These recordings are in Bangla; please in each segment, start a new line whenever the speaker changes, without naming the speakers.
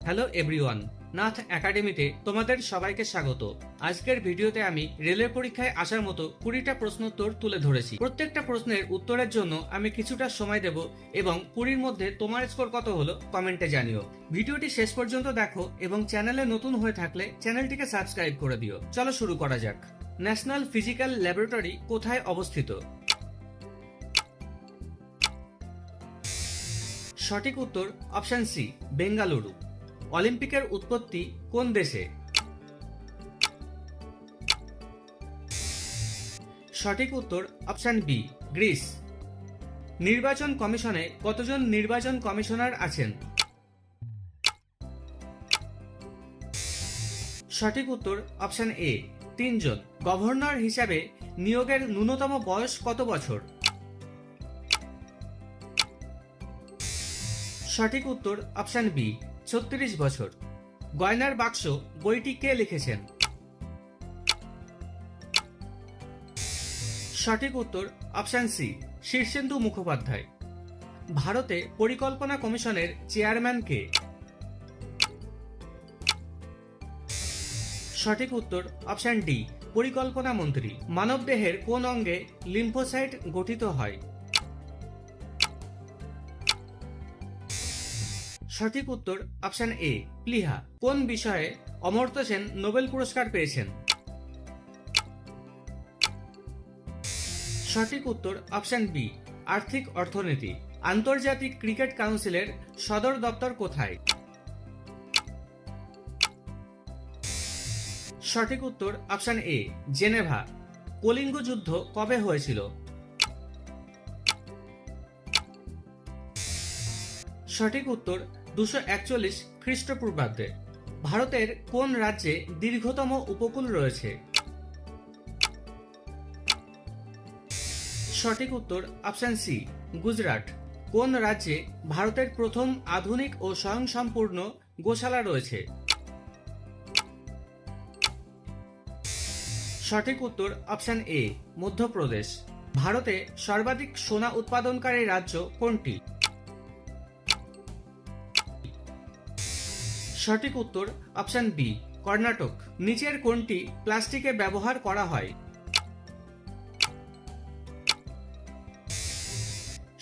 হ্যালো এভরিওয়ান, নাথ একাডেমিতে তোমাদের সবাইকে স্বাগত। আজকের ভিডিওতে আমি রেলের পরীক্ষায় আসার মতো 20টা প্রশ্নোত্তর তুলে ধরেছি। প্রত্যেকটা প্রশ্নের উত্তরের জন্য আমি কিছুটা সময় দেব এবং 20-র মধ্যে তোমার স্কোর কত হলো কমেন্টে জানিও। ভিডিওটি শেষ পর্যন্ত দেখো এবং চ্যানেলে নতুন হয়ে থাকলে চ্যানেলটিকে সাবস্ক্রাইব করে দিও। চলো শুরু করা যাক। ন্যাশনাল ফিজিক্যাল ল্যাবরেটরি কোথায় অবস্থিত? সঠিক উত্তর অপশন সি, বেঙ্গালুরু। অলিম্পিকের উৎপত্তি কোন দেশে? সঠিক উত্তর অপশন বি, গ্রিস। নির্বাচন কমিশনে কতজন নির্বাচন কমিশনার আছেন? সঠিক উত্তর অপশন এ, 3 জন। গভর্নর হিসাবে নিয়োগের ন্যূনতম বয়স কত বছর? সঠিক উত্তর অপশন বি, 36 বছর। গয়নার বাক্স বইটি কে লিখেছেন? সঠিক উত্তর অপশন সি, শীর্ষেন্দু মুখোপাধ্যায়। ভারতে পরিকল্পনা কমিশনের চেয়ারম্যান কে? সঠিক উত্তর অপশন ডি, পরিকল্পনা মন্ত্রী। মানবদেহের কোন অঙ্গে লিম্ফোসাইট গঠিত হয়? সঠিক উত্তর অপশন এ, প্লীহা। কোন বিষয়ে অমর্ত্য সেন নোবেল পুরস্কার পেয়েছেন? সঠিক উত্তর অপশন বি, আর্থিক অর্থনীতি। আন্তর্জাতিক ক্রিকেট কাউন্সিলের সদর দপ্তর কোথায়? সঠিক উত্তর অপশন এ, জেনেভা। কলিঙ্গ যুদ্ধ কবে হয়েছিল? সঠিক উত্তর 241 খ্রিস্টপূর্বাব্দে। ভারতের কোন রাজ্যে দীর্ঘতম উপকূল রয়েছে? সঠিক উত্তর অপশন সি, গুজরাট। কোন রাজ্যে ভারতের প্রথম আধুনিক ও স্বয়ংসম্পূর্ণ গোশালা রয়েছে? সঠিক উত্তর অপশন এ, মধ্যপ্রদেশ। ভারতে সর্বাধিক সোনা উৎপাদনকারী রাজ্য কোনটি? সঠিক উত্তর অপশন বি, কর্ণাটক। নিচের কোনটি প্লাস্টিকে ব্যবহার করা হয়?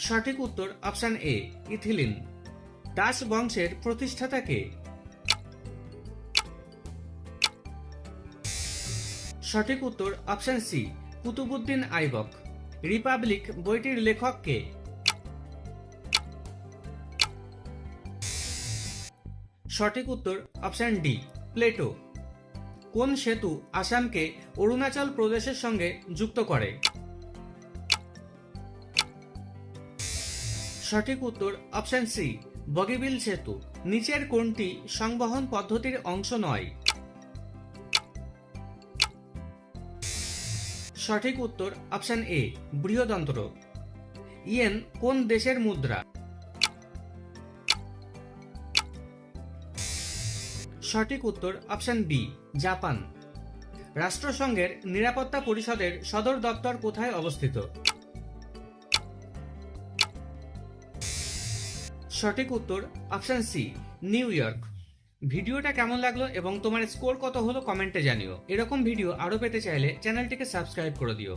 সঠিক উত্তর অপশন এ, ইথিলিন। দাস বংশের প্রতিষ্ঠাতা কে? সঠিক উত্তর option C, Qutubuddin Aibak. Republic বইটির লেখক কে? সঠিক উত্তর অপশন ডি, প্লেটো। কোন সেতু আসামকে অরুণাচল প্রদেশের সঙ্গে যুক্ত করে? সঠিক উত্তর অপশন সি, বগিবিল সেতু। নিচের কোনটি সংবহন পদ্ধতির অংশ নয়? সঠিক উত্তর অপশন এ, বৃহদন্ত্র। ইয়েন কোন দেশের মুদ্রা? সঠিক উত্তর অপশন বি, জাপান। রাষ্ট্রসংঘের নিরাপত্তা পরিষদের সদর দপ্তর কোথায় অবস্থিত? সঠিক উত্তর অপশন সি, নিউ ইয়র্ক। ভিডিওটা কেমন লাগলো এবং তোমার স্কোর কত হলো কমেন্টে জানিও। এরকম ভিডিও আরো পেতে চাইলে চ্যানেলটিকে সাবস্ক্রাইব করে দিও।